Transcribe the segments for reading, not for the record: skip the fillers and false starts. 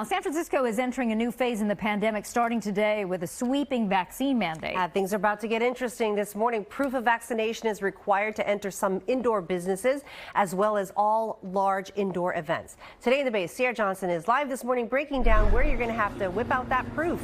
San Francisco is entering a new phase in the pandemic starting today with a sweeping vaccine mandate. Things are about to get interesting this morning. Proof of vaccination is required to enter some indoor businesses as well as all large indoor events. Today in the Bay, Cierra Johnson is live this morning breaking down where you're going to have to whip out that proof.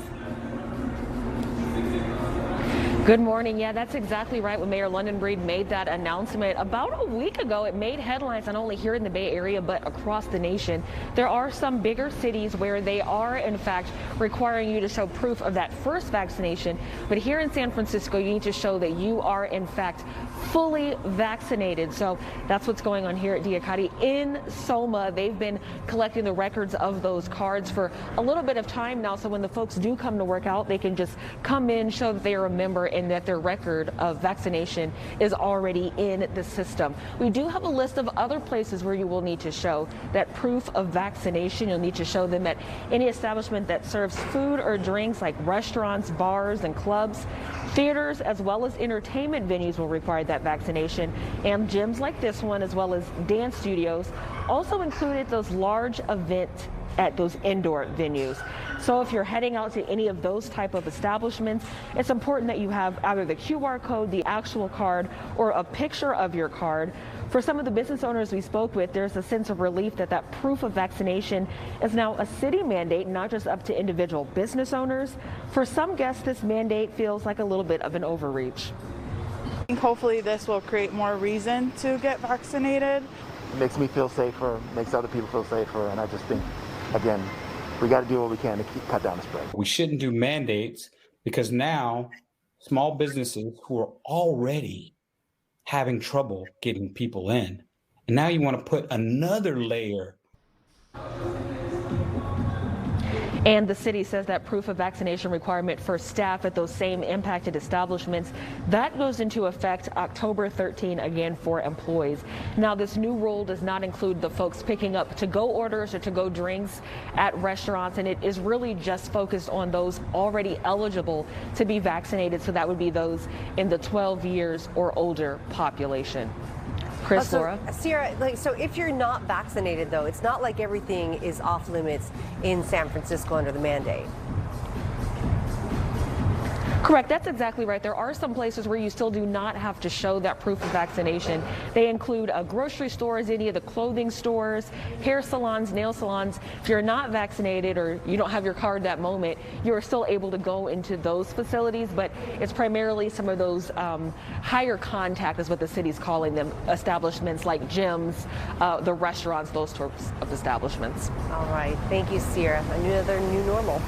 Good morning. Yeah, that's exactly right. When Mayor London Breed made that announcement about a week ago, it made headlines not only here in the Bay Area, but across the nation. There are some bigger cities where they are, in fact, requiring you to show proof of that first vaccination. But here in San Francisco, you need to show that you are, in fact, fully vaccinated. So that's what's going on here at Diacati in Soma. They've been collecting the records of those cards for a little bit of time now. So when the folks do come to work out, they can just come in, show that they are a member, and that their record of vaccination is already in the system. We do have a list of other places where you will need to show that proof of vaccination. You'll need to show them at any establishment that serves food or drinks like restaurants, bars, and clubs. Theaters as well as entertainment venues will require that vaccination, and gyms like this one as well as dance studios also included those large events at those indoor venues. So if you're heading out to any of those type of establishments, it's important that you have either the QR code, the actual card, or a picture of your card. For some of the business owners we spoke with, there's a sense of relief that that proof of vaccination is now a city mandate, not just up to individual business owners. For some guests, this mandate feels like a little bit of an overreach. Hopefully this will create more reason to get vaccinated. It makes me feel safer, makes other people feel safer, and I just think, again, we got to do what we can to cut down the spread. We shouldn't do mandates because now small businesses who are already having trouble getting people in, and now you want to put another layer. And the city says that proof of vaccination requirement for staff at those same impacted establishments, that goes into effect October 13 again for employees. Now, this new rule does not include the folks picking up to-go orders or to-go drinks at restaurants, and it is really just focused on those already eligible to be vaccinated. So that would be those in the 12 years or older population. Chris, Laura? Cierra, so if you're not vaccinated, though, it's not like everything is off limits in San Francisco under the mandate. Correct. That's exactly right. There are some places where you still do not have to show that proof of vaccination. They include grocery stores, any of the clothing stores, hair salons, nail salons. If you're not vaccinated or you don't have your card that moment, you're still able to go into those facilities. But it's primarily some of those higher contact is what the city's calling them, establishments like gyms, the restaurants, those sorts of establishments. All right. Thank you, Cierra. Another new normal.